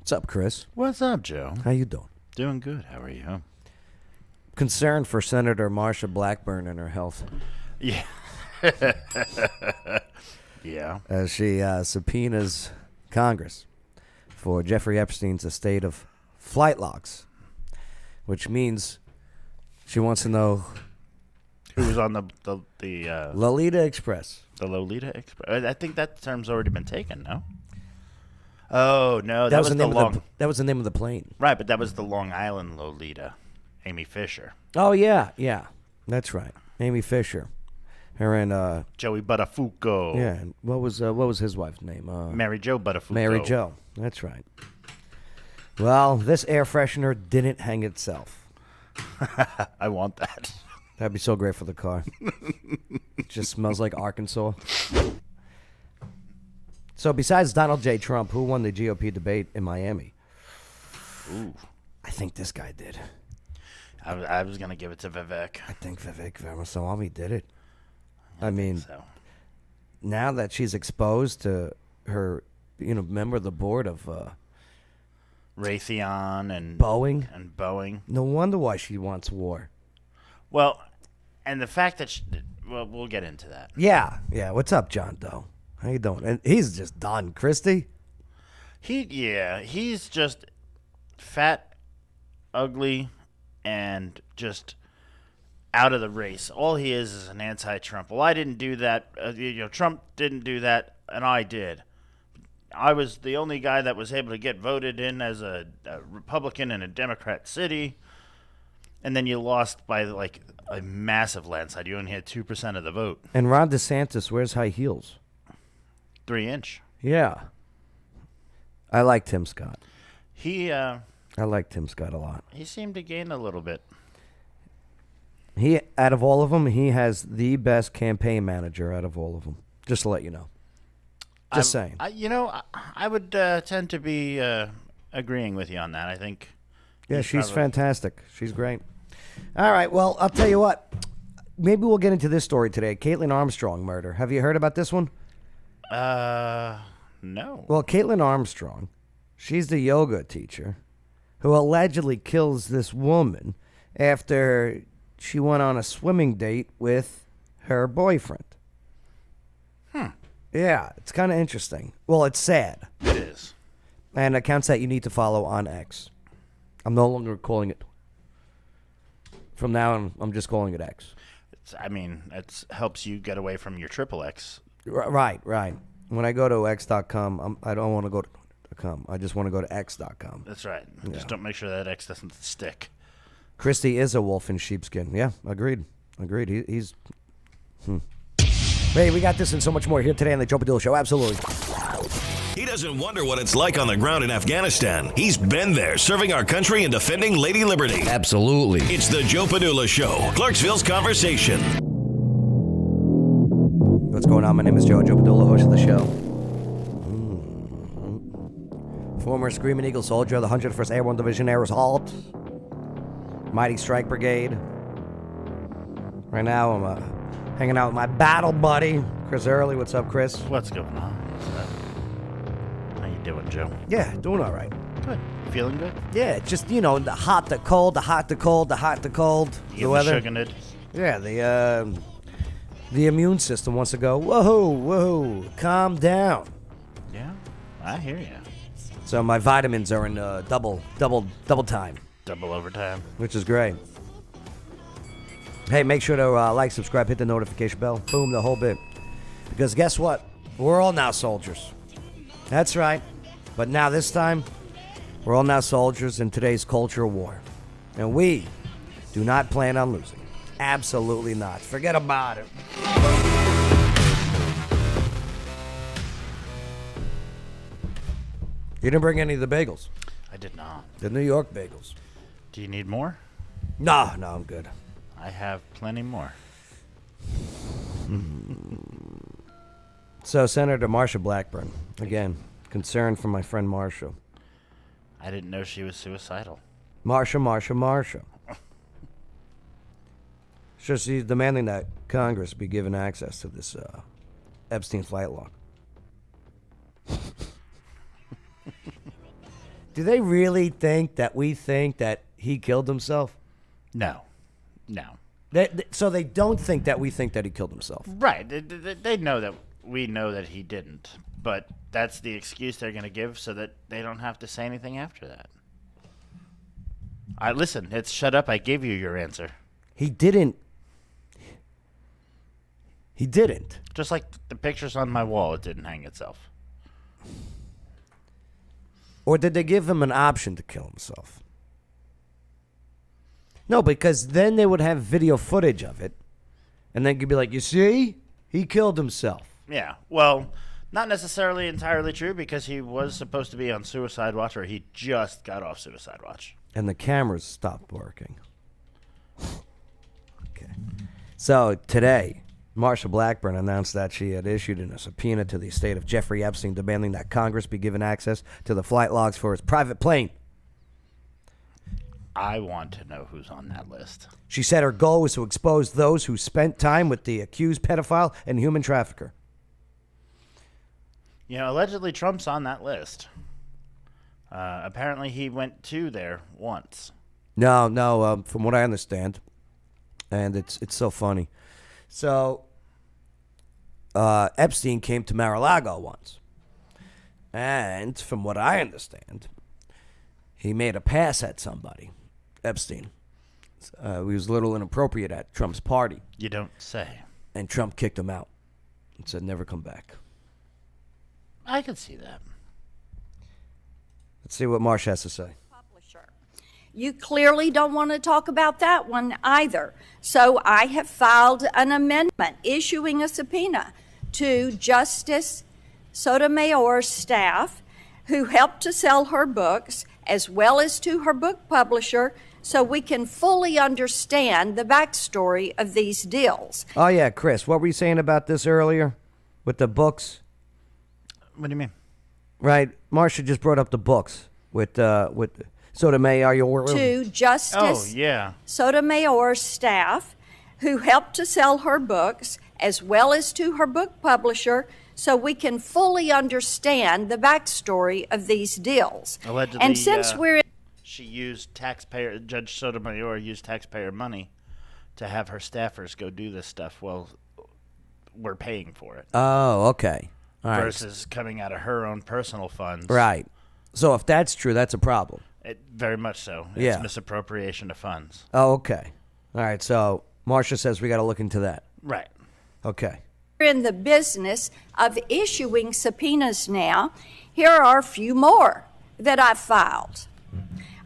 What's up, Chris? What's up, Joe? How you doing? Doing good. How are you? Concerned for Senator Marsha Blackburn and her health. Yeah. Yeah. As she subpoenas Congress for Jeffrey Epstein's estate of flight logs, which means she wants to know Who was on the Lolita Express. the Lolita Express? I think that term's already been taken. No. Oh no, that was the the name long. that was the name of the plane. Right, but that was the Long Island Lolita, Amy Fisher, Oh yeah, that's right. Amy Fisher, her and Joey Buttafuoco. yeah. And what was his wife's name? Mary Jo Buttafuoco. Mary Jo. That's right. Well, this air freshener didn't hang itself. I want that. That'd be so great for the car. It just smells like Arkansas. So besides Donald J. Trump, who won the GOP debate in Miami? Ooh, I think this guy did. I was gonna give it to Vivek. I think Vivek Ramaswamy did it. I mean, So now that she's exposed to her, member of the board of Raytheon and Boeing, no wonder why she wants war. Well, and the fact that we'll get into that. Yeah. What's up, John Doe? How you doing? And he's just done, Christy. He's just fat, ugly, and just out of the race. All he is an anti-Trump. Well, I didn't do that. Trump didn't do that, and I did. I was the only guy that was able to get voted in as a Republican in a Democrat city, and then you lost by like a massive landslide. You only had 2% of the vote. And Ron DeSantis wears high heels. 3-inch. Yeah. I like Tim Scott. I like Tim Scott a lot. He seemed to gain a little bit. Out of all of them, he has the best campaign manager out of all of them. Just to let you know. Just saying. I would tend to be agreeing with you on that. I think. Yeah, she's fantastic. She's great. All right, well, I'll tell you what. Maybe we'll get into this story today. Caitlin Armstrong murder. Have you heard about this one? No. Well, Caitlin Armstrong, she's the yoga teacher who allegedly kills this woman after she went on a swimming date with her boyfriend. Yeah, it's kind of interesting. Well, it's sad. It is. And accounts that you need to follow on X. I'm no longer calling it. From now on, I'm just calling it X. It helps you get away from your XXX. Right. When I go to X.com, I don't want to go to .com. I just want to go to X.com. That's right. Yeah. Just don't make sure that X doesn't stick. Christie is a wolf in sheepskin. Yeah, agreed. He's... Hey, we got this and so much more here today on the Joe Padula Show. Absolutely. He doesn't wonder what it's like on the ground in Afghanistan. He's been there, serving our country and defending Lady Liberty. Absolutely. It's the Joe Padula Show, Clarksville's Conversation. What's going on? My name is Joe Padula, host of the show. Former Screaming Eagle soldier of the 101st Airborne Division Air Assault. Mighty Strike Brigade. Right now, I'm hanging out with my battle buddy, Chris Early. What's up, Chris? What's going on? How you doing, Joe? Yeah, doing all right. Good. Feeling good? Yeah, just, the hot, the cold, the hot, the cold, the hot, the cold. You The weather. sugared? Yeah, the immune system wants to go, whoa, calm down. Yeah, I hear you. So my vitamins are in double time, Double overtime. which is great. Hey, make sure to like, subscribe, hit the notification bell. Boom, the whole bit. Because guess what? We're all now soldiers. That's right. But now this time, we're all now soldiers in today's culture war. And we do not plan on losing. Absolutely not. Forget about it. You didn't bring any of the bagels. I did not. The New York bagels. Do you need more? No, I'm good. I have plenty more. So, Senator Marsha Blackburn, again, concern for my friend Marsha. I didn't know she was suicidal. Marsha. So she's demanding that Congress be given access to this Epstein flight log. Do they really think that we think that he killed himself? No. So they don't think that we think that he killed himself. Right. They know that we know that he didn't. But that's the excuse they're going to give so that they don't have to say anything after that. Listen, it's shut up. I gave you your answer. He didn't. He didn't. Just like the pictures on my wall, it didn't hang itself. Or did they give him an option to kill himself? No, because then they would have video footage of it. And then you'd be like, you see? He killed himself. Yeah. Well, not necessarily entirely true because he was supposed to be on suicide watch, or he just got off suicide watch. And the cameras stopped working. Okay. So today, Marsha Blackburn announced that she had issued a subpoena to the estate of Jeffrey Epstein demanding that Congress be given access to the flight logs for his private plane. I want to know who's on that list. She said her goal was to expose those who spent time with the accused pedophile and human trafficker. You know, allegedly Trump's on that list. Apparently he went to there once. No, from what I understand, and it's so funny. So, Epstein came to Mar-a-Lago once. And from what I understand, he made a pass at somebody, Epstein. He was a little inappropriate at Trump's party. You don't say. And Trump kicked him out and said, never come back. I could see that. Let's see what Marsha has to say. You clearly don't want to talk about that one either. So I have filed an amendment issuing a subpoena to Justice Sotomayor's staff who helped to sell her books, as well as to her book publisher, so we can fully understand the backstory of these deals. Oh, yeah, Chris, what were you saying about this earlier with the books? What do you mean? Right, Marsha just brought up the books with Sotomayor. To Justice Sotomayor's staff who helped to sell her books, as well as to her book publisher, so we can fully understand the backstory of these deals. Allegedly, and since she used Judge Sotomayor used taxpayer money to have her staffers go do this stuff. Well, we're paying for it. Oh, okay. All right. Versus coming out of her own personal funds. Right. So if that's true, that's a problem. Very much so. It's Yeah. misappropriation of funds. Oh, okay. All right. So Marsha says we got to look into that. Right. Okay. we're in the business of issuing subpoenas now, here are a few more that I've filed.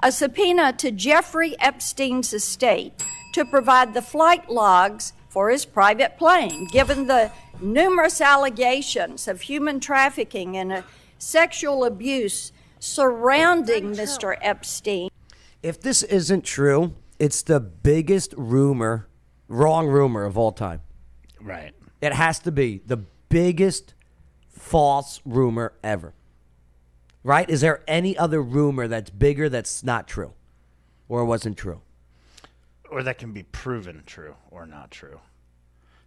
A subpoena to Jeffrey Epstein's estate to provide the flight logs for his private plane, given the numerous allegations of human trafficking and sexual abuse surrounding Mr. Epstein. If this isn't true, it's the biggest wrong rumor of all time. Right. It has to be the biggest false rumor ever. Right? Is there any other rumor that's bigger that's not true or wasn't true? Or that can be proven true or not true.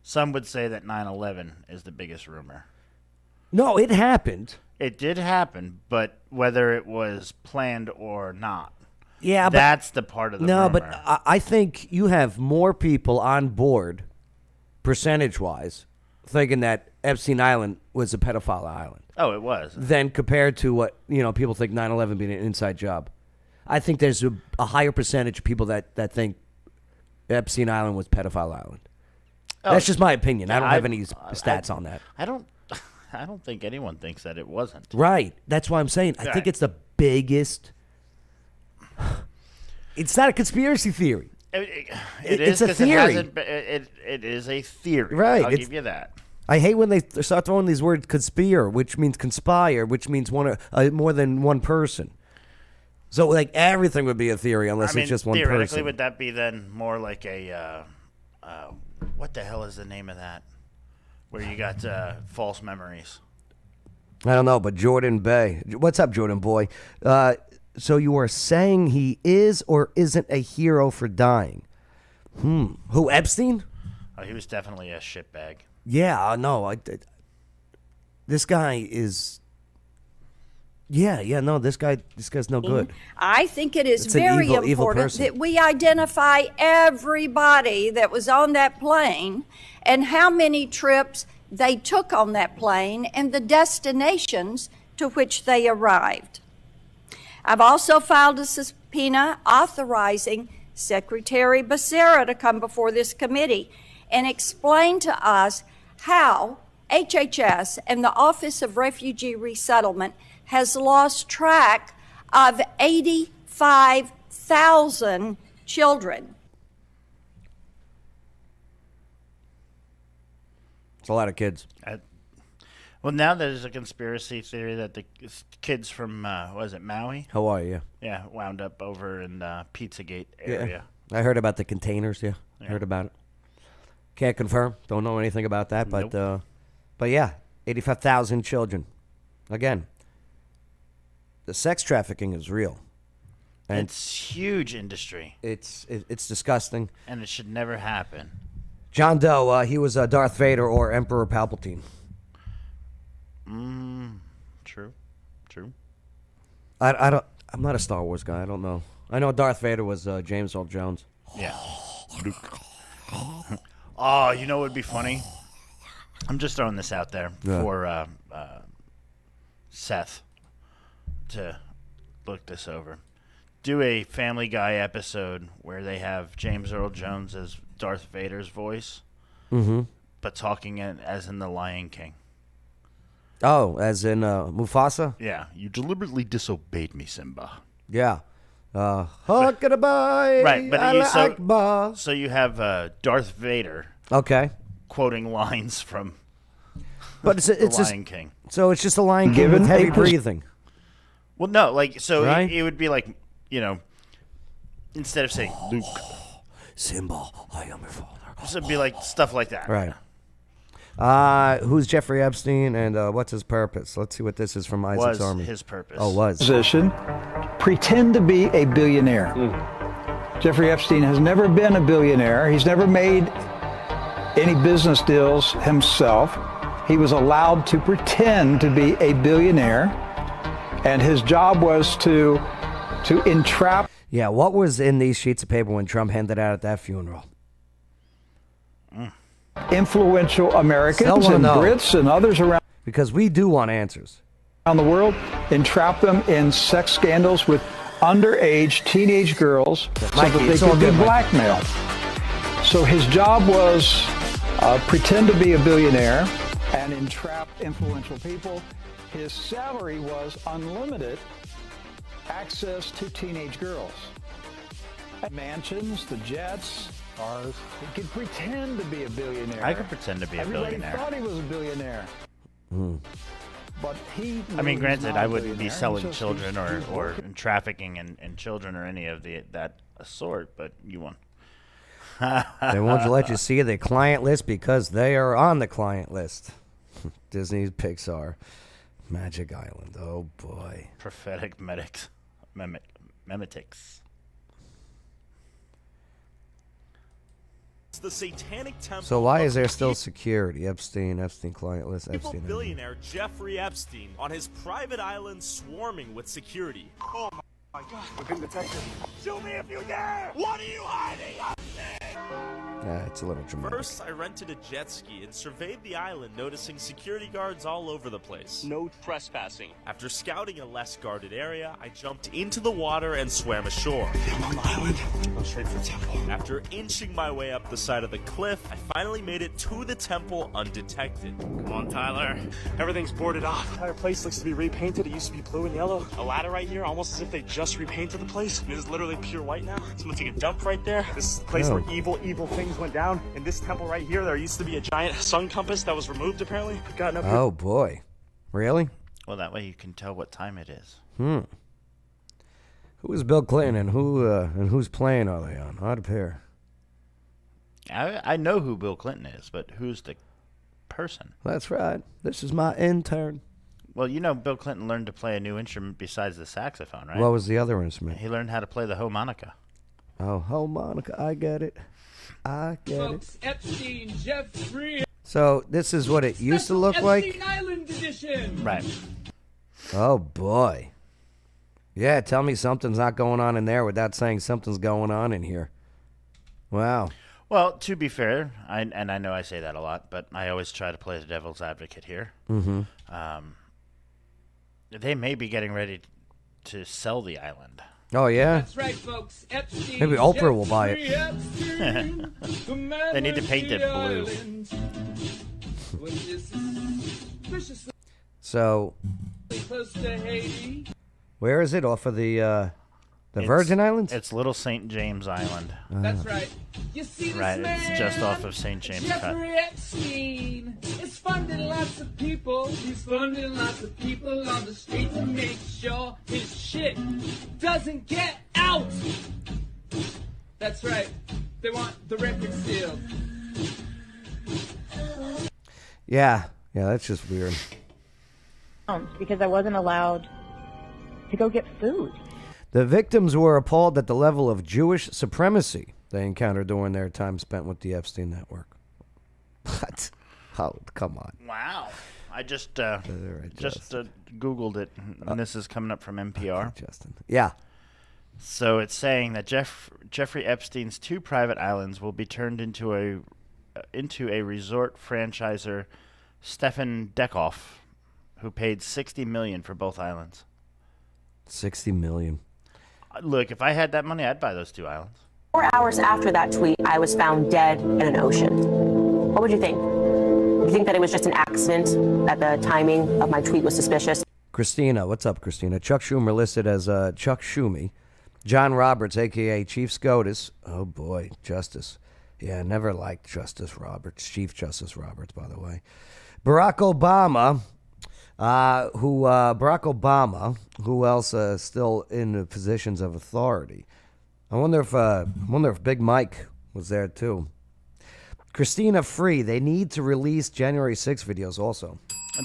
Some would say that 9/11 is the biggest rumor. No, it happened. It did happen, but whether it was planned or not. Yeah, but that's the part of the rumor. No, but I think you have more people on board, percentage-wise, thinking that Epstein Island was a pedophile island. Oh, it was. Than compared to what, people think 9/11 being an inside job. I think there's a higher percentage of people that think Epstein Island was pedophile island. Oh, that's just my opinion. I don't have any stats on that. I don't think anyone thinks that it wasn't. Right. That's why I'm saying I think it's the biggest. It's not a conspiracy theory. It's a theory. It is a theory. Right. I'll give you that. I hate when they start throwing these words conspire, which means conspire, which means more than one person. So, like, everything would be a theory unless it's just one person. Theoretically, would that be then more like a, what the hell is the name of that? Where you got false memories. I don't know, but Jordan Bay. What's up, Jordan boy? So you are saying he is or isn't a hero for dying? Who, Epstein? Oh, he was definitely a shitbag. Yeah, no. This guy is... No, this guy's no good. I think it is It's an very evil important person. that we identify everybody that was on that plane and how many trips they took on that plane and the destinations to which they arrived. I've also filed a subpoena authorizing Secretary Becerra to come before this committee and explain to us how HHS and the Office of Refugee Resettlement has lost track of 85,000 children. It's a lot of kids. Well, now there's a conspiracy theory that the kids from, was it Maui? Hawaii, yeah. Yeah, wound up over in the Pizzagate area. Yeah. I heard about the containers, yeah. Heard about it. Can't confirm. Don't know anything about that, but Nope. but yeah, 85,000 children. Again, the sex trafficking is real. And It's huge industry, it's disgusting. and it should never happen. John Doe, he was Darth Vader or Emperor Palpatine. True. I'm not a Star Wars guy. I don't know. I know Darth Vader was James Earl Jones. Yeah. Oh, you know what would be funny? I'm just throwing this out there Yeah. for Seth to look this over. Do a Family Guy episode where they have James Earl Jones as Darth Vader's voice, but talking as in The Lion King. Oh, as in Mufasa? Yeah, you deliberately disobeyed me, Simba. Yeah. Huckabye. Right, but Akbar. so you have Darth Vader Okay. quoting lines from But it's The just Lion King. so it's just a Lion King with heavy breathing. Well, no, like so Right? it would be like, instead of saying Luke, Simba, I am your father. so it'd be like stuff like that. Right. Who's Jeffrey Epstein and what's his purpose? Let's see what this is from Isaac's Was Army. his purpose. Oh, was. Position, pretend to be a billionaire. Jeffrey Epstein has never been a billionaire. He's never made any business deals himself. He was allowed to pretend to be a billionaire, and his job was to entrap. Yeah, what was in these sheets of paper when Trump handed out at that funeral? Influential Americans Still and wanna know. Brits and others around Because we do want answers. the world, entrap them in sex scandals with underage teenage girls so Mikey, that they it's all could be good, Mikey. blackmailed. So his job was pretend to be a billionaire and entrap influential people. His salary was unlimited access to teenage girls. Mansions, the jets, cars. He could pretend to be a billionaire. I could pretend to be a Everybody billionaire. thought he was a billionaire. But he I mean, knew granted, he's not I a wouldn't be billionaire. selling He's just- children he's or working. trafficking in children or any of that sort, but you won. They won't let you see the client list because they are on the client list. Disney's Pixar. Magic Island. Oh, boy. Prophetic memetics. It's the satanic temple. So why of is there still evil security? Epstein client list, Epstein. billionaire Jeffrey Epstein on his private island swarming with security. Oh my God, we've been detected. Shoot me if you dare! What are you hiding? It's a little dramatic. First, I rented a jet ski and surveyed the island, noticing security guards all over the place. No trespassing. After scouting a less guarded area, I jumped into the water and swam ashore. I'm on the island. Go straight for the temple. After inching my way up the side of the cliff, I finally made it to the temple undetected. Come on, Tyler. Everything's boarded off. The entire place looks to be repainted. It used to be blue and yellow. A ladder right here, almost as if they just repainted the place. It is literally pure white now. Someone took a dump right there. This is the place where evil things went down. In this temple right here, there used to be a giant sun compass that was removed, apparently. We've gotten up here. Oh, boy. Really? Well, that way you can tell what time it is. Who is Bill Clinton and whose plane are they on? Odd pair. I know who Bill Clinton is, but who's the person? That's right. This is my intern. Well, Bill Clinton learned to play a new instrument besides the saxophone, right? What was the other instrument? He learned how to play the harmonica. Oh, harmonica. I get it. I get it. Epstein, Jeffrey. So this is what it used to look Epstein like. Island edition. Right. Oh, boy. Yeah, tell me something's not going on in there without saying something's going on in here. Wow. Well, to be fair, I know I say that a lot, but I always try to play the devil's advocate here. Mm-hmm. They may be getting ready to sell the island. Oh, yeah? That's right, folks. Epstein, Maybe Oprah will buy it. Epstein, They need to paint it blue. So, Close to Haiti. where is it? Off of the Virgin Islands? It's Little St. James Island. That's right. You see this Right, man, it's just off of St. James Cut. Jeffrey Epstein is funding lots of people. He's funding lots of people on the street to make sure his shit doesn't get out. That's right. They want the record sealed. Yeah, that's just weird. Because I wasn't allowed to go get food. The victims were appalled at the level of Jewish supremacy they encountered during their time spent with the Epstein network. What? Oh, come on. Wow. I just Googled it, and this is coming up from NPR. Okay, Justin. Yeah. So it's saying that Jeffrey Epstein's 2 private islands will be turned into a resort franchisor, Stefan Deckhoff, who paid $60 million for both islands. $60 million. Look, if I had that money, I'd buy those 2 islands. 4 hours after that tweet, I was found dead in an ocean. What would you think? Do you think that it was just an accident, that the timing of my tweet was suspicious? Christina, what's up, Christina? Chuck Schumer listed as Chuck Schumi. John Roberts, a.k.a. Chief SCOTUS. Oh, boy, Justice. Yeah, never liked Justice Roberts. Chief Justice Roberts, by the way. Barack Obama, who else still in the positions of authority? I wonder if Big Mike was there too. Christina Free, they need to release January 6 videos also.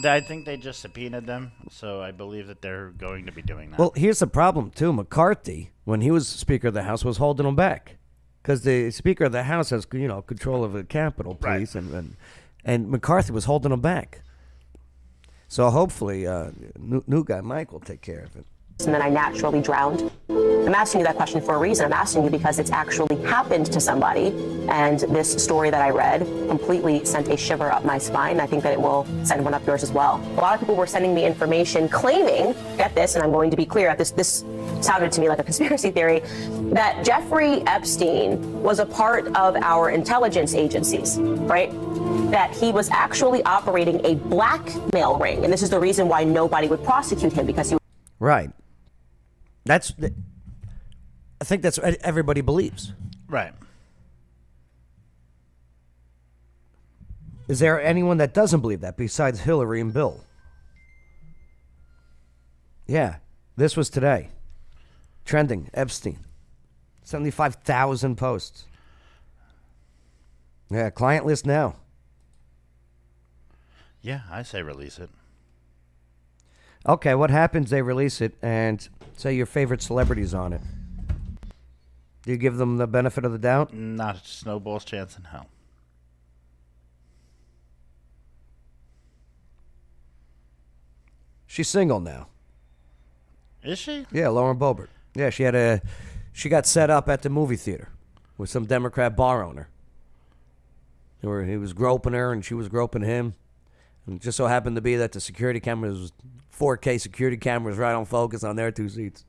I think they just subpoenaed them, so I believe that they're going to be doing that. Well, here's the problem too. McCarthy, when he was Speaker of the House, was holding them back because the Speaker of the House has control of the Capitol Police, right. and McCarthy was holding them back. So hopefully, new guy Mike will take care of it. And then I naturally drowned. I'm asking you that question for a reason. I'm asking you because it's actually happened to somebody. And this story that I read completely sent a shiver up my spine. I think that it will send one up yours as well. A lot of people were sending me information claiming, get this, and I'm going to be clear, this sounded to me like a conspiracy theory, that Jeffrey Epstein was a part of our intelligence agencies, right? That he was actually operating a blackmail ring. And this is the reason why nobody would prosecute him, because he... Right. I think that's what everybody believes. Right. Is there anyone that doesn't believe that besides Hillary and Bill? Yeah. This was today. Trending. Epstein. 75,000 posts. Yeah, client list now. Yeah, I say release it. Okay, what happens? They release it and say your favorite celebrity's on it. Do you give them the benefit of the doubt? Not a snowball's chance in hell. She's single now. Is she? Yeah, Lauren Boebert. Yeah, she got set up at the movie theater with some Democrat bar owner. Where he was groping her and she was groping him. And it just so happened to be that the security cameras, 4K security cameras right on focus on their 2 seats.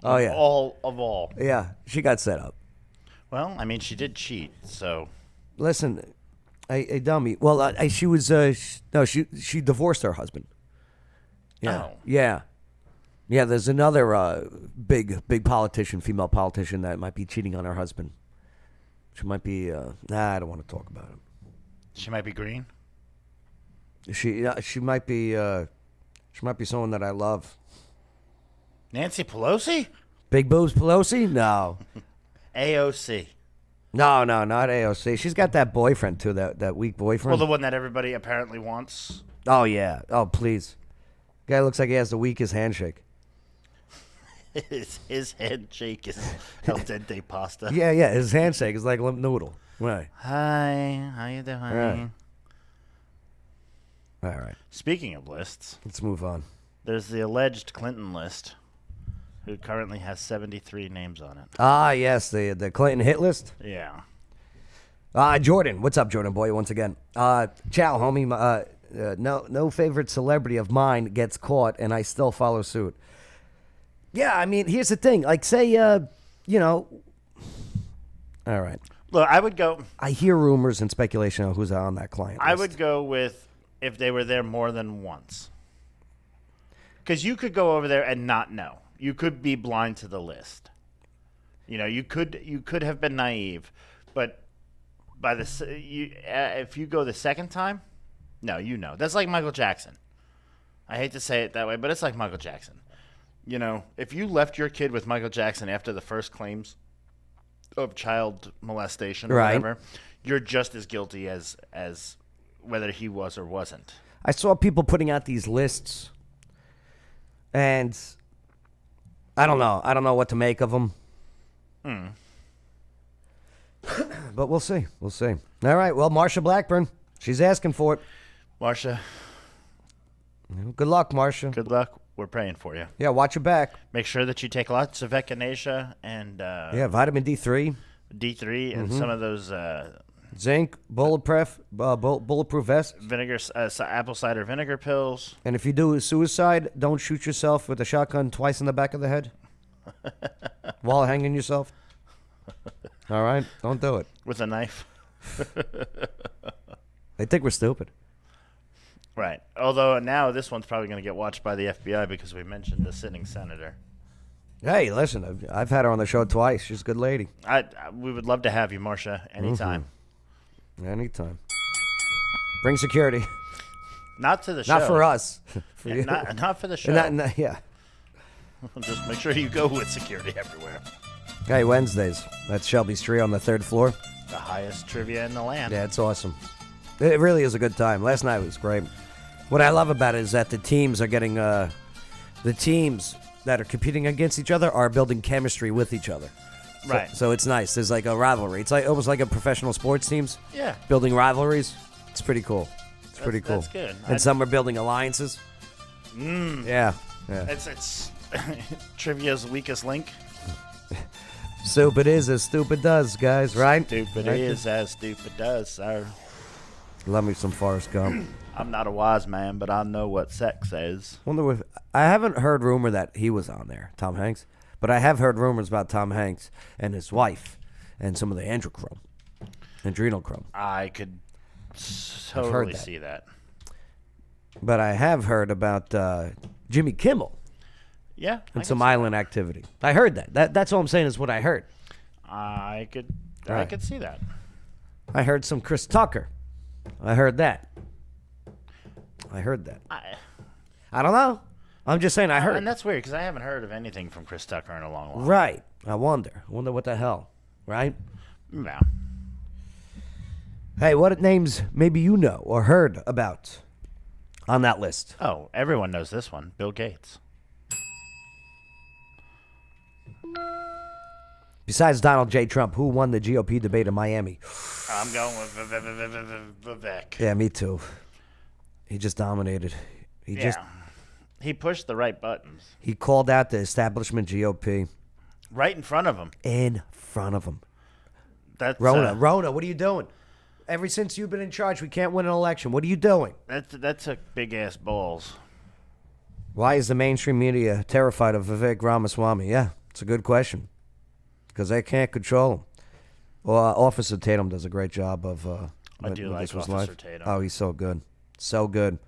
Oh, yeah. All. Yeah, she got set up. Well, I mean, she did cheat, so. Listen, a dummy. Well, she divorced her husband. Yeah. Oh. Yeah. Yeah, there's another big politician, female politician, that might be cheating on her husband. She might be, I don't want to talk about it. She might be green? She might be someone that I love. Nancy Pelosi? Big Boobs Pelosi? No. AOC. No, not AOC. She's got that boyfriend too, that weak boyfriend. Well, the one that everybody apparently wants. Oh yeah. Oh please. Guy looks like he has the weakest handshake. His handshake is al dente pasta. Yeah. His handshake is like limp noodle. Right. Hi, how you doing? Right. All right. Speaking of lists, Let's move on. There's the alleged Clinton list, who currently has 73 names on it. Ah, yes, the Clinton hit list. Yeah. Jordan, what's up, Jordan boy? Once again, ciao, homie. No favorite celebrity of mine gets caught, and I still follow suit. Yeah, I mean, here's the thing. Like, say, all right. Look, I would go. I hear rumors and speculation on who's on that client list. I would go with if they were there more than once. Because you could go over there and not know. You could be blind to the list. You could have been naive, but if you go the second time, no, that's like Michael Jackson. I hate to say it that way, but it's like Michael Jackson. If you left your kid with Michael Jackson after the first claims of child molestation or whatever, you're just as guilty as whether he was or wasn't. I saw people putting out these lists. And I don't know. I don't know what to make of them. But we'll see. We'll see. All right. Well, Marsha Blackburn, she's asking for it. Marsha. Good luck, Marsha. Good luck. We're praying for you. Yeah, watch your back. Make sure that you take lots of echinacea and vitamin D3. D3 and some of those zinc, bulletproof vest, vinegar, apple cider vinegar pills. And if you do a suicide, don't shoot yourself with a shotgun twice in the back of the head while hanging yourself. All right, don't do it with a knife. They think we're stupid. Right. Although now this one's probably going to get watched by the FBI because we mentioned the sitting senator. Hey, listen, I've had her on the show twice. She's a good lady. We would love to have you, Marsha, anytime. Anytime. Bring security. Not to the show. Not for us. For you. Not for the show. Yeah. Just make sure you go with security everywhere. Hey, Wednesdays. That's Shelby's Tree on the 3rd floor. The highest trivia in the land. Yeah, it's awesome. It really is a good time. Last night was great. What I love about it is that the teams are getting the teams that are competing against each other are building chemistry with each other. Right. So it's nice. There's like a rivalry. It's like almost like a professional sports teams. Yeah. Building rivalries. It's pretty cool. It's pretty cool. That's good. And some are building alliances. Yeah. It's trivia's weakest link. Stupid is as stupid does, guys, right? Stupid is as stupid does, sir. Love me some Forrest Gump. I'm not a wise man, but I know what sex is. Wonder if I haven't heard rumor that he was on there, Tom Hanks, but I have heard rumors about Tom Hanks and his wife and some of the adrenochrome. I could totally see that. But I have heard about Jimmy Kimmel. Yeah. And some island activity. I heard that. That's all I'm saying is what I heard. I could see that. I heard some Chris Tucker. I heard that. I don't know. I'm just saying I heard. And that's weird because I haven't heard of anything from Chris Tucker in a long while. Right. I wonder what the hell. Right? Yeah. Hey, what names maybe you know or heard about on that list? Oh, everyone knows this one. Bill Gates. Besides Donald J. Trump, who won the GOP debate in Miami? I'm going with Vivek. Yeah, me too. He just dominated. He pushed the right buttons. He called out the establishment GOP. Right in front of him. That's Rona, what are you doing? Ever since you've been in charge, we can't win an election. What are you doing? That took big-ass balls. Why is the mainstream media terrified of Vivek Ramaswamy? Yeah, it's a good question. Because they can't control him. Well, Officer Tatum does a great job of... I do like Officer Tatum. Oh, he's so good. So good.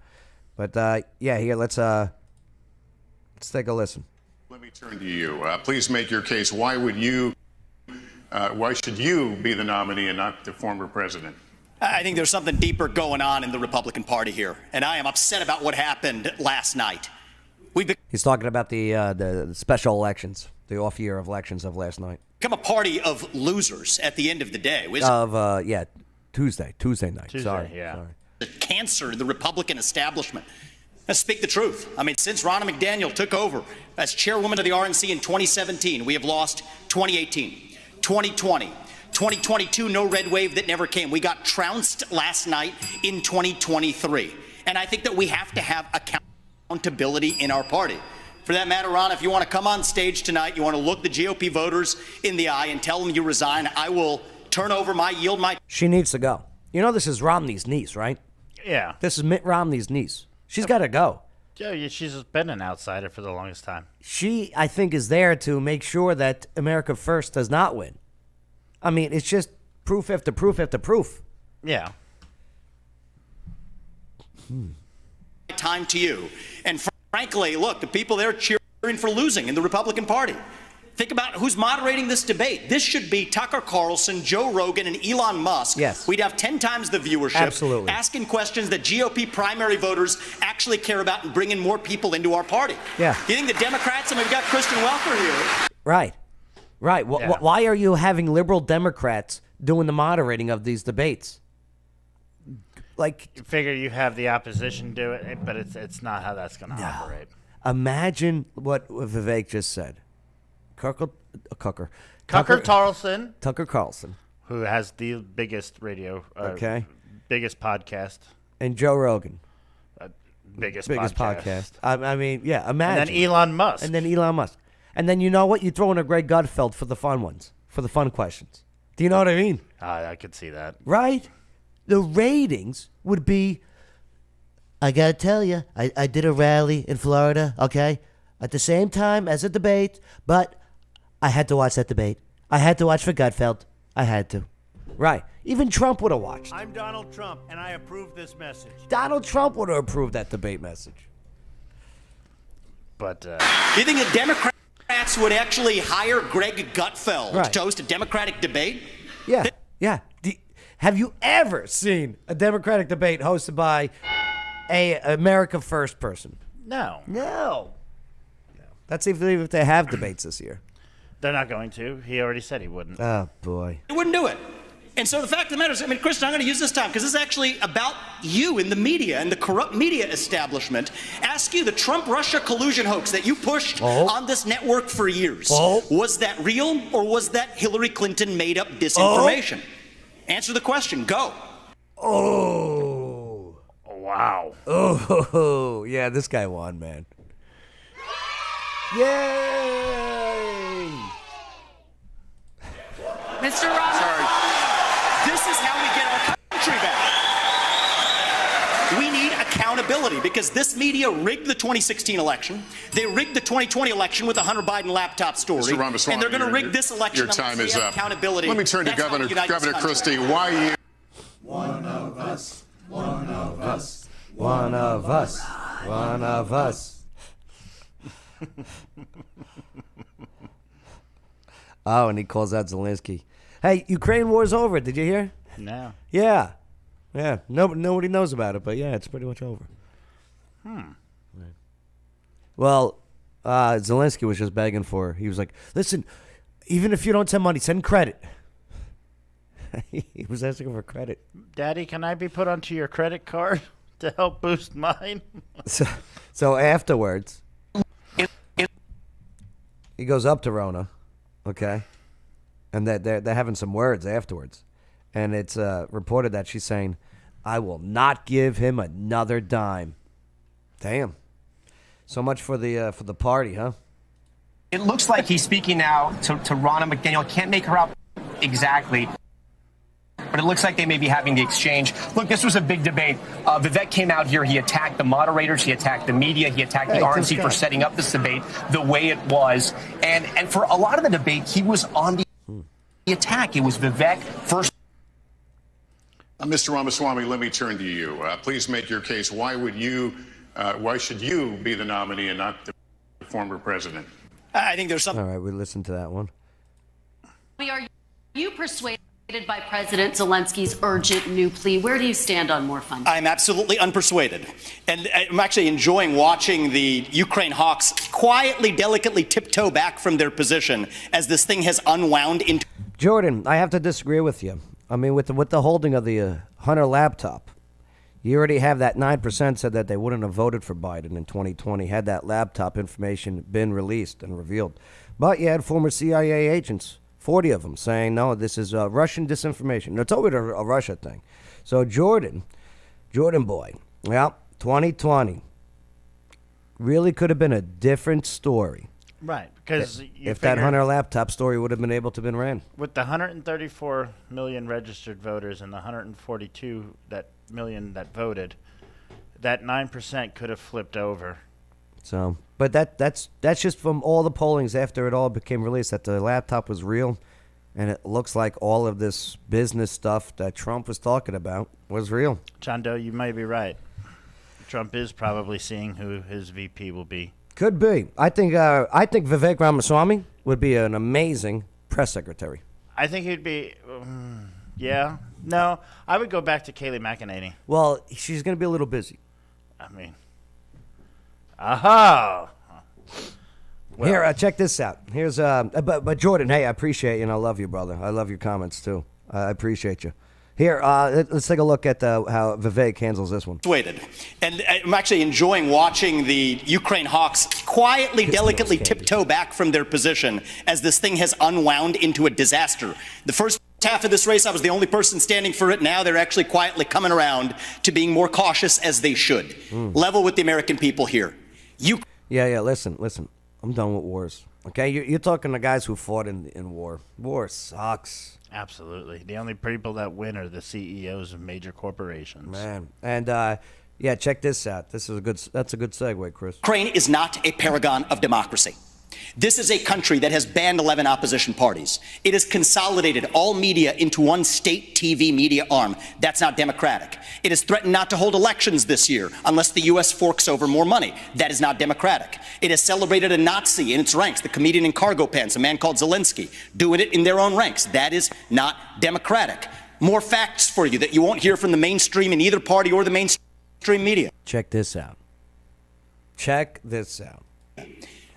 But, here, let's take a listen. Let me turn to you. Please make your case. Why should you be the nominee and not the former president? I think there's something deeper going on in the Republican Party here, and I am upset about what happened last night. He's talking about the special elections, the off-year elections of last night. Become a party of losers at the end of the day. Tuesday night. Sorry. The cancer to the Republican establishment. Let's speak the truth. I mean, since Ronna McDaniel took over as chairwoman of the RNC in 2017, we have lost 2018, 2020, 2022, no red wave that never came. We got trounced last night in 2023. And I think that we have to have accountability in our party. For that matter, Ron, if you want to come on stage tonight, you want to look the GOP voters in the eye and tell them you resign, I will yield my... She needs to go. You know this is Romney's niece, right? Yeah. This is Mitt Romney's niece. She's got to go. Yeah, she's been an outsider for the longest time. She, I think, is there to make sure that America First does not win. I mean, it's just proof after proof after proof. Yeah. Time to you. And frankly, look, the people there cheering for losing in the Republican Party. Think about who's moderating this debate. This should be Tucker Carlson, Joe Rogan, and Elon Musk. Yes. We'd have 10 times the viewership. Absolutely. Asking questions that GOP primary voters actually care about and bringing more people into our party. Yeah. You think the Democrats, and we've got Kristen Welker here. Right. Right. Yeah. Why are you having liberal Democrats doing the moderating of these debates? Like, You figure you have the opposition do it, but it's not how that's going to operate. imagine what Vivek just said. Tucker Carlson, who has the biggest radio, biggest podcast, and Joe Rogan, biggest podcast. I mean, yeah, imagine. And then Elon Musk. And then you know what? You throw in a Greg Gutfeld for the fun ones, for the fun questions. Do you know what I mean? I could see that. Right? The ratings would be, I got to tell you, I did a rally in Florida, okay, at the same time as a debate, but I had to watch that debate. I had to watch for Gutfeld. I had to. Right. Even Trump would have watched. I'm Donald Trump, and I approve this message. Donald Trump would have approved that debate message. But, Do you think the Democrats would actually hire Greg Gutfeld to host a Democratic debate? Yeah, yeah. Have you ever seen a Democratic debate hosted by a America First person? No. No. Let's see if they have debates this year. They're not going to. He already said he wouldn't. Oh, boy. They wouldn't do it. And so the fact of the matter is, I mean, Kristen, I'm going to use this time because this is actually about you in the media and the corrupt media establishment. Ask you, the Trump-Russia collusion hoax that you pushed on this network for years, was that real or was that Hillary Clinton made up disinformation? Answer the question. Go. Oh. Wow. Oh, yeah, this guy won, man. Yay! Mr. Roberts. Sorry. This is how we get our country back. We need accountability because this media rigged the 2016 election. They rigged the 2020 election with the Hunter Biden laptop story. Mr. Ramaswamy, and they're going to rig this election. Your time is up. Accountability. Let me turn to Governor Christie. Why you? One of us. One of us. One of us. One of us. Oh, and he calls out Zelensky. Hey, Ukraine war's over. Did you hear? No. Yeah. Yeah. Nobody knows about it, but yeah, it's pretty much over. Well, Zelensky was just begging for. He was like, listen, even if you don't send money, send credit. He was asking for credit. Daddy, can I be put onto your credit card to help boost mine? So afterwards, he goes up to Rona, okay? And they're having some words afterwards. And it's reported that she's saying, I will not give him another dime. Damn. So much for the party, huh? It looks like he's speaking now to Ronna McDaniel. Can't make her out exactly, but it looks like they may be having the exchange. Look, this was a big debate. Vivek came out here. He attacked the moderators. He attacked the media. He attacked the RNC for setting up this debate the way it was. And for a lot of the debate, he was on the attack. It was Vivek first. Mr. Ramaswamy, let me turn to you. Please make your case. Why should you be the nominee and not the former president? I think there's something. All right, we listened to that one. Are you persuaded by President Zelensky's urgent new plea? Where do you stand on more funding? I'm absolutely unpersuaded. And I'm actually enjoying watching the Ukraine hawks quietly, delicately tiptoe back from their position as this thing has unwound into... Jordan, I have to disagree with you. I mean, with the holding of the Hunter laptop, you already have that 9% said that they wouldn't have voted for Biden in 2020 had that laptop information been released and revealed. But you had former CIA agents, 40 of them, saying, no, this is Russian disinformation. No, it's always a Russia thing. So Jordan boy, yeah, 2020. really could have been a different story. Right, because if that Hunter laptop story would have been able to have been ran. With the 134 million registered voters and the 142 million that voted, that 9% could have flipped over. So, but that's just from all the pollings after it all became released that the laptop was real, and it looks like all of this business stuff that Trump was talking about was real. John Doe, you might be right. Trump is probably seeing who his VP will be. Could be. I think Vivek Ramaswamy would be an amazing press secretary. I think he'd be, yeah. No, I would go back to Kayleigh McEnany. Well, she's going to be a little busy. I mean, aha. Well, here, check this out. Here's but Jordan, hey, I appreciate you and I love you, brother. I love your comments too. I appreciate you. Here, let's take a look at how Vivek handles this one. And I'm actually enjoying watching the Ukraine hawks quietly, delicately tiptoe back from their position as this thing has unwound into a disaster. The first half of this race, I was the only person standing for it. Now they're actually quietly coming around to being more cautious as they should. Level with the American people here. Yeah, listen. I'm done with wars. Okay, you're talking to guys who fought in war. War sucks. Absolutely. The only people that win are the CEOs of major corporations. Man. And yeah, check this out. That's a good segue, Chris. Ukraine is not a paragon of democracy. This is a country that has banned 11 opposition parties. It has consolidated all media into one state TV media arm. That's not democratic. It has threatened not to hold elections this year unless the U.S. forks over more money. That is not democratic. It has celebrated a Nazi in its ranks, the comedian in cargo pants, a man called Zelensky, doing it in their own ranks. That is not democratic. More facts for you that you won't hear from the mainstream in either party or the mainstream media. Check this out.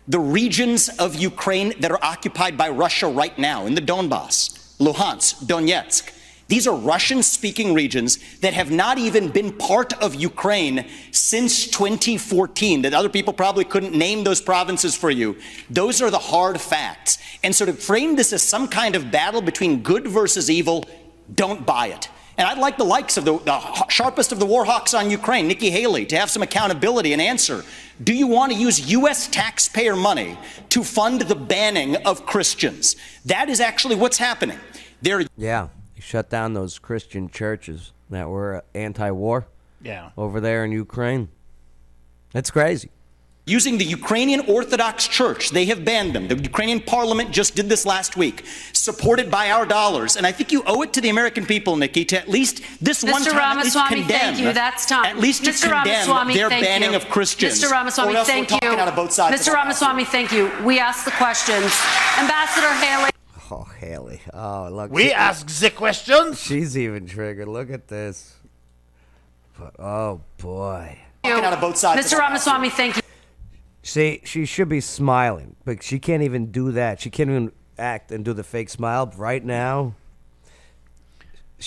The regions of Ukraine that are occupied by Russia right now in the Donbass, Luhansk, Donetsk, these are Russian-speaking regions that have not even been part of Ukraine since 2014, that other people probably couldn't name those provinces for you. Those are the hard facts. And so to frame this as some kind of battle between good versus evil, don't buy it. And I'd like the likes of the sharpest of the war hawks on Ukraine, Nikki Haley, to have some accountability and answer. Do you want to use U.S. taxpayer money to fund the banning of Christians? That is actually what's happening. Yeah, he shut down those Christian churches that were anti-war. Yeah. Over there in Ukraine. That's crazy. Using the Ukrainian Orthodox Church, they have banned them. The Ukrainian parliament just did this last week, supported by our dollars. And I think you owe it to the American people, Nikki, to at least this one time at least condemn. Thank you. That's time. At least to condemn their banning of Christians. Mr. Ramaswamy, thank you. Mr. Ramaswamy, thank you. We ask the questions. Ambassador Haley. Oh, Haley. Oh, look. We ask the questions. She's even triggered. Look at this. But, oh, boy. Out of both sides. Mr. Ramaswamy, thank you. See, she should be smiling, but she can't even do that. She can't even act and do the fake smile right now.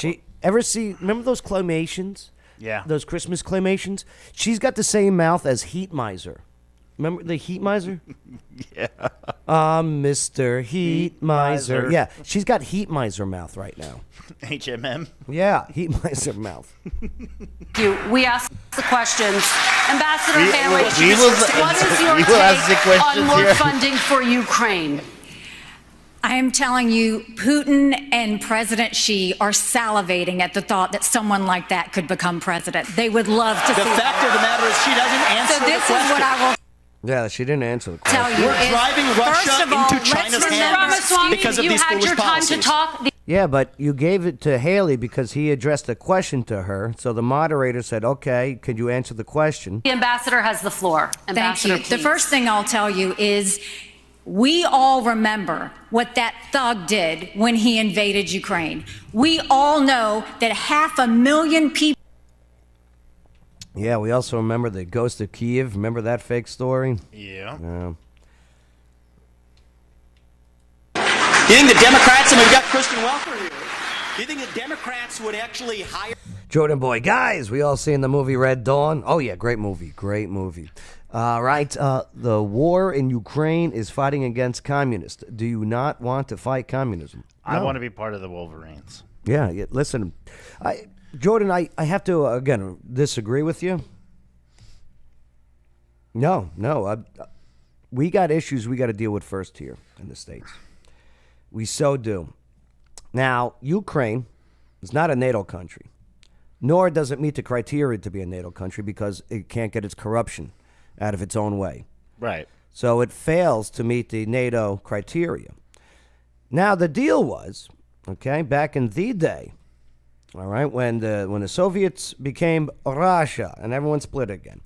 Remember those claymations? Yeah. Those Christmas claymations? She's got the same mouth as Heat Miser. Remember the Heat Miser? Yeah. Mr. Heat Miser. Yeah, she's got Heat Miser mouth right now. HMM? Yeah, Heat Miser mouth. We ask the questions. Ambassador Haley, what is your take on more funding for Ukraine? I am telling you, Putin and President Xi are salivating at the thought that someone like that could become president. They would love to see that. The fact of the matter is she doesn't answer the question. So this is what I will Yeah, she didn't answer the question. tell you. We're driving Russia into China's hands because of these foolish policies. Yeah, but you gave it to Haley because he addressed a question to her. So the moderator said, okay, could you answer the question? The ambassador has the floor. Ambassador, Thank you. The first thing I'll tell you is we all remember what that thug did when he invaded Ukraine. We all know that 500,000 people. Yeah, we also remember the ghost of Kiev. Remember that fake story? Yeah. You think the Democrats, and we've got Kristen Welker here, do you think the Democrats would actually hire... Jordan Boy, guys, we all seen the movie Red Dawn. Oh, yeah, great movie. Right, the war in Ukraine is fighting against communists. Do you not want to fight communism? I No. want to be part of the Wolverines. Yeah, listen, Jordan, I have to, again, disagree with you. No. We got issues we got to deal with first here in the States. We so do. Now, Ukraine is not a NATO country, nor does it meet the criteria to be a NATO country because it can't get its corruption out of its own way. Right. So it fails to meet the NATO criteria. Now, the deal was, okay, back in the day, all right, when the Soviets became Russia and everyone split again.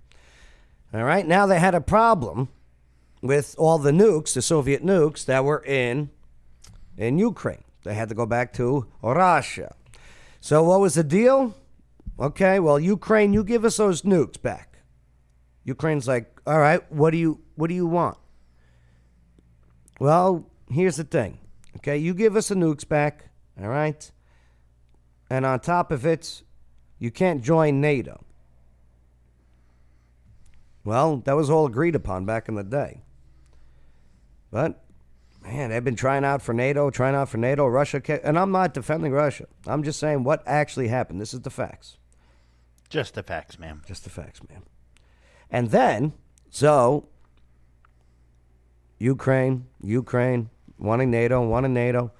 All right, now they had a problem with all the nukes, the Soviet nukes that were in Ukraine. They had to go back to Russia. So what was the deal? Okay, well, Ukraine, you give us those nukes back. Ukraine's like, all right, what do you want? Well, here's the thing. Okay, you give us the nukes back, all right? And on top of it, you can't join NATO. Well, that was all agreed upon back in the day. But, man, they've been trying out for NATO. Russia, and I'm not defending Russia. I'm just saying what actually happened. This is the facts. Just the facts, ma'am. Just the facts, ma'am. And then, so, Ukraine, wanting NATO.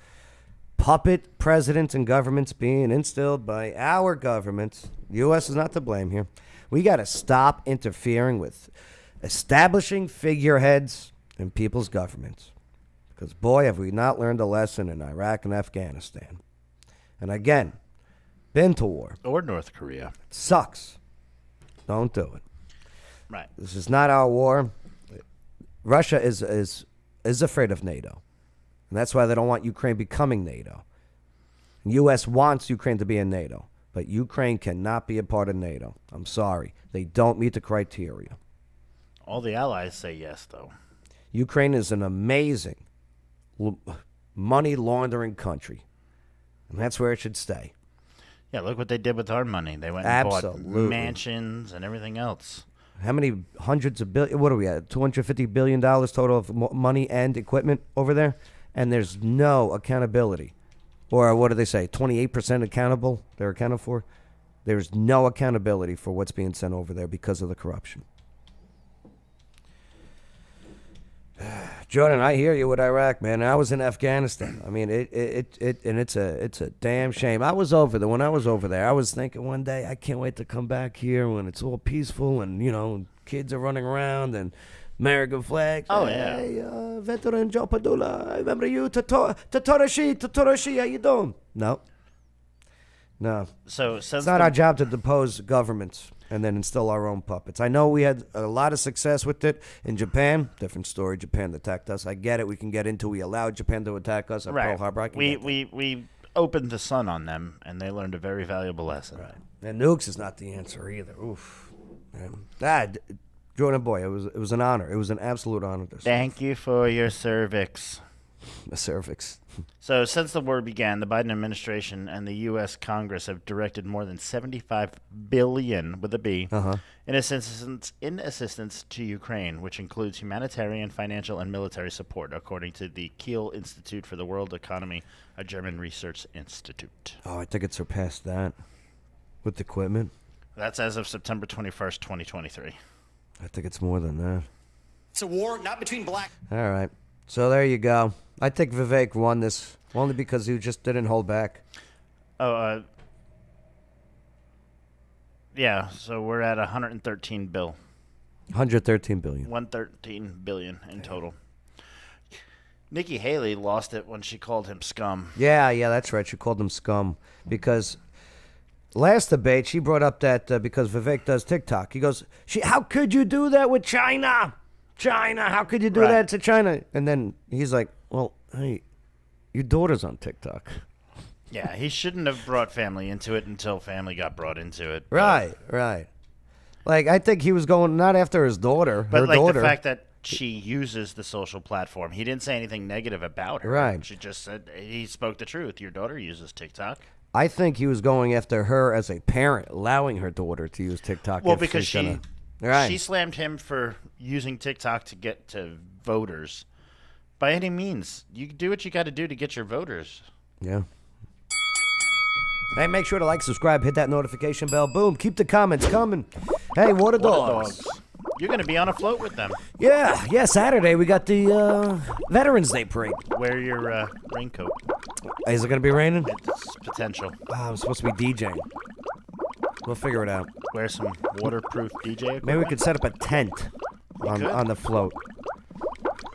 Puppet presidents and governments being instilled by our governments. The U.S. is not to blame here. We got to stop interfering with establishing figureheads in people's governments. Because, boy, have we not learned a lesson in Iraq and Afghanistan. And again, been to war. Or North Korea. It sucks. Don't do it. Right. This is not our war. Russia is afraid of NATO. And that's why they don't want Ukraine becoming NATO. The U.S. wants Ukraine to be in NATO. But Ukraine cannot be a part of NATO. I'm sorry. They don't meet the criteria. All the allies say yes, though. Ukraine is an amazing money laundering country. And that's where it should stay. Yeah, look what they did with our money. They went and bought mansions and everything else. How many hundreds of billion? What are we at? $250 billion total of money and equipment over there? And there's no accountability. Or what do they say? 28% accountable? They're accounted for? There's no accountability for what's being sent over there because of the corruption. Jordan, I hear you with Iraq, man. I was in Afghanistan. I mean, it's a damn shame. I was over there. When I was over there, I was thinking one day, I can't wait to come back here when it's all peaceful and, kids are running around and American flags. Oh, hey, veteran Joe Padula, I remember you. Totoroshi, how you doing? No. So it's not our job to depose governments and then instill our own puppets. I know we had a lot of success with it in Japan. Different story. Japan attacked us. I get it. We can get into. We allowed Japan to attack us at Pearl Harbor. We opened the sun on them, and they learned a very valuable lesson. Right. And nukes is not the answer either. Oof. Jordan, boy, it was an honor. It was an absolute honor. Thank you for your cervix. The cervix. So since the war began, the Biden administration and the U.S. Congress have directed more than $75 billion, with a B, in assistance to Ukraine, which includes humanitarian, financial, and military support, according to the Kiel Institute for the World Economy, a German research institute. Oh, I think it surpassed that with equipment. That's as of September 21st, 2023. I think it's more than that. It's a war not between black. All right. So there you go. I think Vivek won this only because he just didn't hold back. Yeah, so we're at 113 bill. 113 billion. 113 billion in total. Nikki Haley lost it when she called him scum. Yeah, that's right. She called him scum because last debate she brought up that because Vivek does TikTok. He goes, how could you do that with China? How could you do that to China? And then he's like, well, hey, your daughter's on TikTok. Yeah, he shouldn't have brought family into it until family got brought into it. Right. Like, I think he was going not after his daughter, but her like daughter. The fact that she uses the social platform. He didn't say anything negative about her. Right. She just said he spoke the truth. Your daughter uses TikTok. I think he was going after her as a parent, allowing her daughter to use TikTok. Well, because she slammed him for using TikTok to get to voters. By any means, you do what you got to do to get your voters. Yeah. Hey, make sure to like, subscribe, hit that notification bell. Boom. Keep the comments coming. Hey, Water Dogs. You're going to be on a float with them. Yeah. Saturday we got the Veterans Day parade. Wear your raincoat. Is it going to be raining? It's potential. I'm supposed to be DJing. We'll figure it out. Wear some waterproof DJ equipment. Maybe we could set up a tent on the float.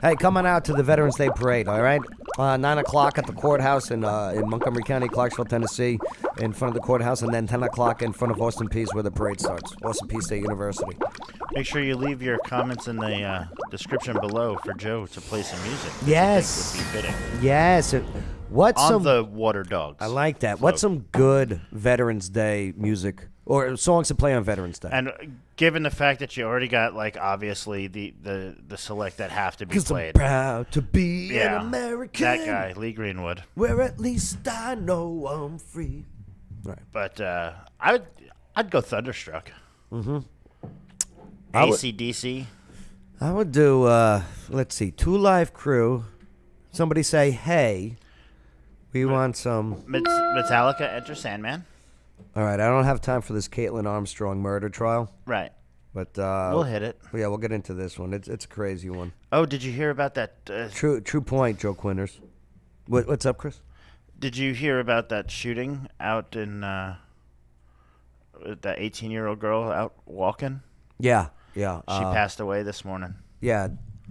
Hey, come on out to the Veterans Day parade, all right? 9 o'clock at the courthouse in Montgomery County, Clarksville, Tennessee, in front of the courthouse, and then 10 o'clock in front of Austin Peay where the parade starts. Austin Peay State University. Make sure you leave your comments in the description below for Joe to play some music. Yes. Would be fitting. Yes. What's on some the Water Dogs? I like that. Float. What's some good Veterans Day music or songs to play on Veterans Day? And given the fact that you already got like obviously the select that have to be 'Cause played. I'm proud to be an American. That guy, Lee Greenwood. Where at least I know I'm free. Right. But I'd go Thunderstruck. Mm-hmm. AC/DC. I would do let's see, Two Live Crew. Somebody say, hey, we want some Metallica, Enter Sandman. All right, I don't have time for this Caitlin Armstrong murder trial. Right. But we'll hit it. Yeah, we'll get into this one. It's a crazy one. Oh, did you hear about that? True point, Joe Quinters. What's up, Chris? Did you hear about that shooting out in that 18-year-old girl out walking? Yeah. She passed away this morning. Yeah.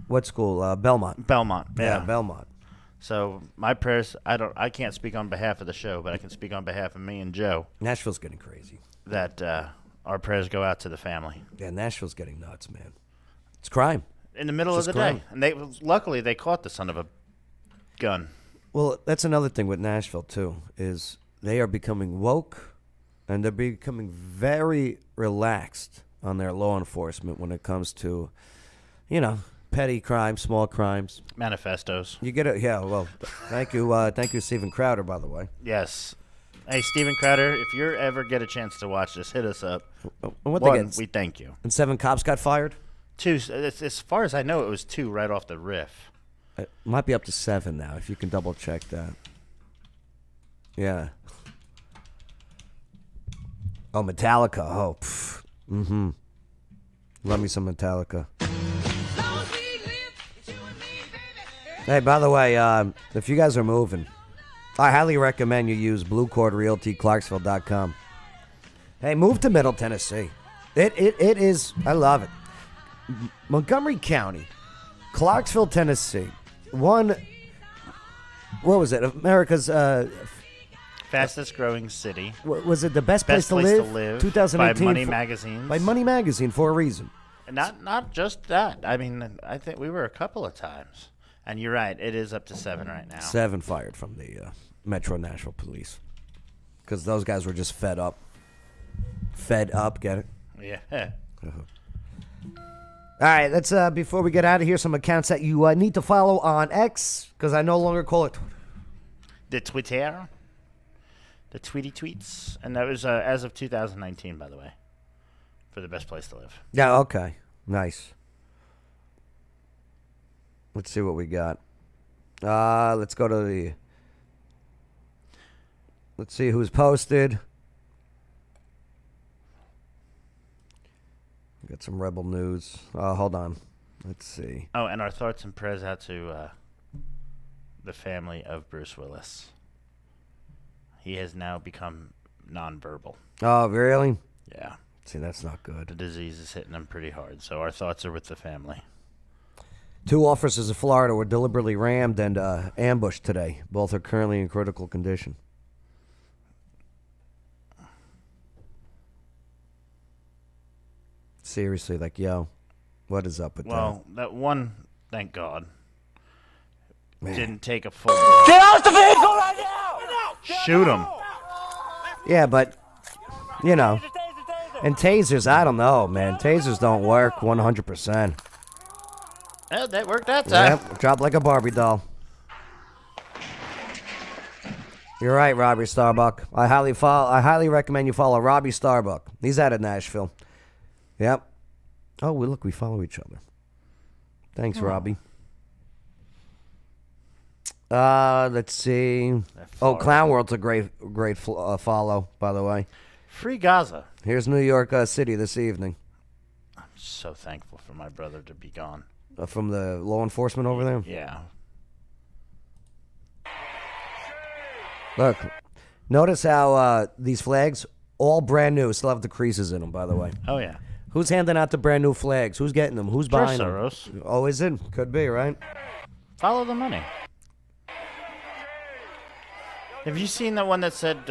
What school? Belmont. Belmont. Yeah, Belmont. So my prayers. I can't speak on behalf of the show, but I can speak on behalf of me and Joe. Nashville's getting crazy. That our prayers go out to the family. Yeah, Nashville's getting nuts, man. It's crime. In the middle of the day, and luckily they caught the son of a gun. Well, that's another thing with Nashville too, is they are becoming woke, and they're becoming very relaxed on their law enforcement when it comes to, petty crimes, small crimes. Manifestos. You get it? Yeah, well, thank you, Steven Crowder, by the way. Yes. Hey, Steven Crowder, if you ever get a chance to watch this, hit us up. We thank you. And 7 cops got fired? 2, as far as I know, it was 2 right off the riff. It might be up to 7 now, if you can double check that. Yeah. Oh, Metallica. Oh, mm-hmm. Love me some Metallica. Hey, by the way, if you guys are moving, I highly recommend you use Blue Cord Realty, Clarksville.com. Hey, move to Middle Tennessee. It is, I love it. Montgomery County, Clarksville, Tennessee. What was it? America's fastest growing city. Was it the best place to live? 2018 by Money Magazine. By Money Magazine for a reason. And not just that. I mean, I think we were a couple of times. And you're right. It is up to 7 right now. 7 fired from the Metro Nashville Police because those guys were just fed up. Fed up, get it? Yeah. All right, let's before we get out of here, some accounts that you need to follow on X because I no longer call it Twitter. The Twitter, the Tweety Tweets, and that was as of 2019, by the way, for the best place to live. Yeah. Okay. Nice. Let's see what we got. Let's go to let's see who's posted. We got some Rebel news. Hold on. Let's see. Oh, and our thoughts and prayers out to the family of Bruce Willis. He has now become nonverbal. Oh, really? Yeah. See, that's not good. The disease is hitting him pretty hard, so our thoughts are with the family. 2 officers of Florida were deliberately rammed and ambushed today. Both are currently in critical condition. Seriously, what is up with that? Well, that one, thank God, didn't take a full... Get out the vehicle right now! Shoot him. Yeah, but, and tasers, I don't know, man. Tasers don't work 100%. Yeah, that worked that time. Yep, drop like a Barbie doll. You're right, Robbie Starbuck. I highly recommend you follow Robbie Starbuck. He's out of Nashville. Yep. Oh, we follow each other. Thanks, Robbie. Let's see. Oh, Clown World's a great follow, by the way. Free Gaza. Here's New York City this evening. So thankful for my brother to be gone. From the law enforcement over there? Yeah. Look, notice how these flags, all brand new, still have the creases in them, by the way. Oh, yeah. Who's handing out the brand new flags? Who's getting them? Who's buying them? Soros. Oh, is it? Could be, right? Follow the money. Have you seen the one that said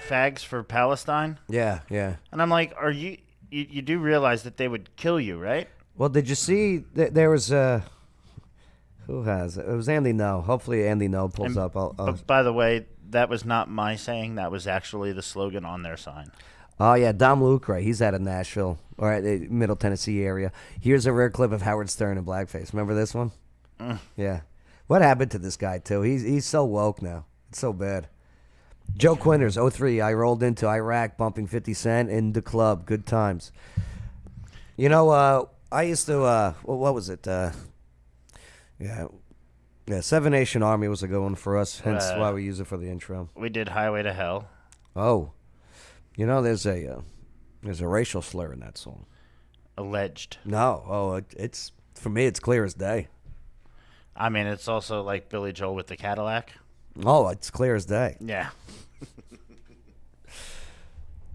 fags for Palestine? Yeah, yeah. And I'm like, are you do realize that they would kill you, right? Well, did you see there was who has it? It was Andy No. Hopefully Andy No pulls up. But by the way, that was not my saying. That was actually the slogan on their sign. Oh, yeah, Dom Lucre. He's out of Nashville, or the Middle Tennessee area. Here's a rare clip of Howard Stern in blackface. Remember this one? Yeah. What happened to this guy, too? He's so woke now. It's so bad. Joe Quinters, 03. I rolled into Iraq bumping 50 Cent in the club. Good times. You know, I used to, what was it? Yeah, Seven Nation Army was a good one for us, hence why we use it for the intro. We did Highway to Hell. Oh. You know, there's a racial slur in that song. Alleged. No. Oh, it's for me, it's clear as day. I mean, it's also like Billy Joel with the Cadillac. Oh, it's clear as day. Yeah.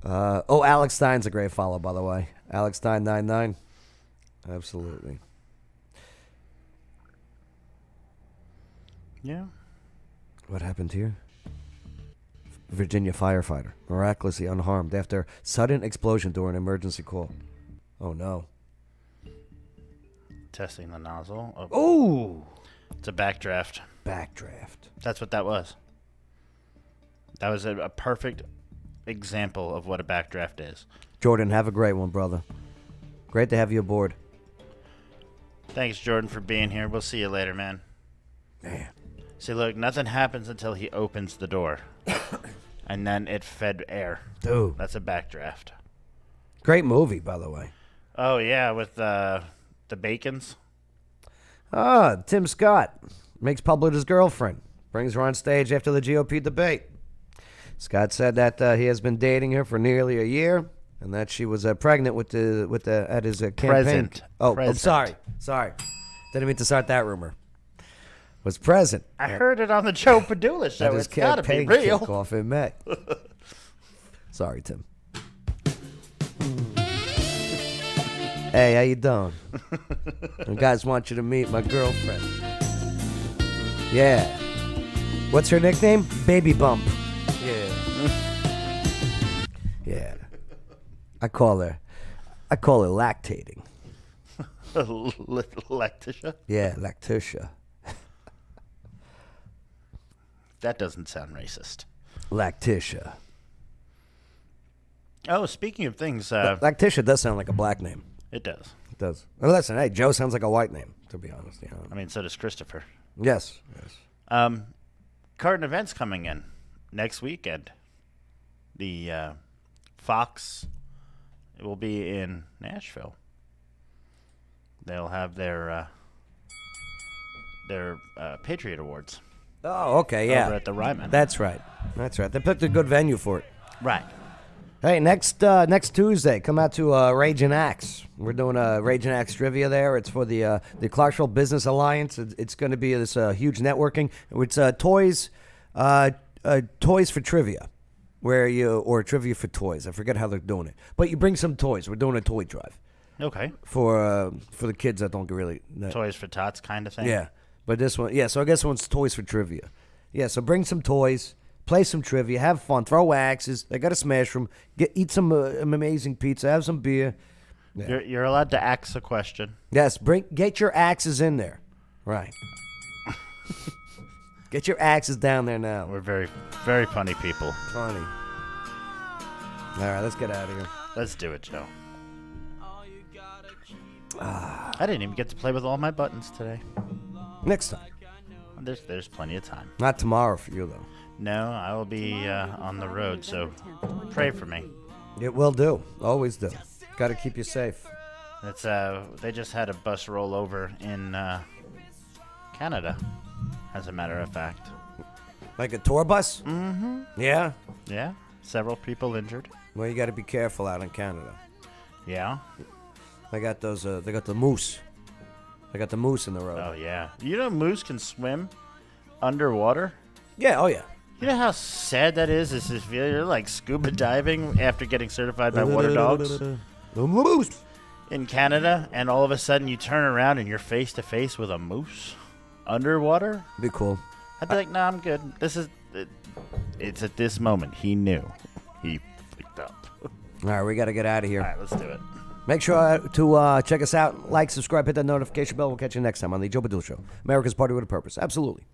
Alex Stein's a great follow, by the way. Alex Stein 99. Absolutely. Yeah. What happened here? Virginia firefighter miraculously unharmed after sudden explosion during an emergency call. Oh no. Testing the nozzle. Oh. It's a backdraft. Backdraft. That's what that was. That was a perfect example of what a backdraft is. Jordan, have a great one, brother. Great to have you aboard. Thanks, Jordan, for being here. We'll see you later, man. Man. See, look, nothing happens until he opens the door. And then it fed air. Dude. That's a backdraft. Great movie, by the way. Oh, yeah, with the Bacons. Tim Scott makes public his girlfriend. Brings her on stage after the GOP debate. Scott said that he has been dating her for nearly a year, and that she was pregnant with the at his campaign. Present. I'm sorry. Didn't mean to start that rumor. Was present. I heard it on the Joe Padula show. At his It's got to be campaign real. kickoff in May. Sorry, Tim. Hey, how you doing? You guys want you to meet my girlfriend. Yeah. What's her nickname? Baby Bump. Yeah. Yeah. I call her lactating. Lactitia? Yeah, Lactitia. That doesn't sound racist. Lactitia. Oh, speaking of things... Lactitia does sound like a black name. It does. It does. Well, listen, hey, Joe sounds like a white name, to be honest. You know? I mean, so does Christopher. Yes. Current events coming in next weekend. The Fox will be in Nashville. They'll have their Patriot Awards. Oh, okay, yeah. Over at the Ryman. That's right. They picked a good venue for it. Right. Hey, next Tuesday, come out to Ragin' Axe. We're doing a Ragin' Axe trivia there. It's for the Clarksville Business Alliance. It's going to be this huge networking. It's toys for trivia, or trivia for toys. I forget how they're doing it, but you bring some toys. We're doing a toy drive. Okay. For the kids that don't really Toys for tots kind of thing. Yeah, but this one, yeah. So I guess this one's toys for trivia. Yeah, so bring some toys. Play some trivia, have fun, throw axes. They got to smash them. Eat some amazing pizza, have some beer. Yeah. You're allowed to axe a question. Yes, get your axes in there. Right. Get your axes down there now. We're very, very funny people. Funny. All right, let's get out of here. Let's do it, Joe. I didn't even get to play with all my buttons today. Next time. There's plenty of time. Not tomorrow for you, though. No, I will be on the road, so pray for me. It will do. Always do. Got to keep you safe. It's they just had a bus roll over in Canada, as a matter of fact. Like a tour bus? Mm-hmm. Yeah? Yeah. Several people injured. Well, you got to be careful out in Canada. Yeah. They got those. They got the moose. They got the moose in the road. Oh yeah. You know moose can swim underwater? Yeah. Oh yeah. You know how sad that is? This is you're like scuba diving after getting certified by water dogs. The moose in Canada, and all of a sudden you turn around and you're face to face with a moose underwater. Be cool. I'd be like, nah, I'm good. This is. It's at this moment he knew. He picked up. All right, we got to get out of here. All right, let's do it. Make sure to check us out. Like, subscribe, hit that notification bell. We'll catch you next time on the Joe Padula Show. America's Party with a Purpose. Absolutely.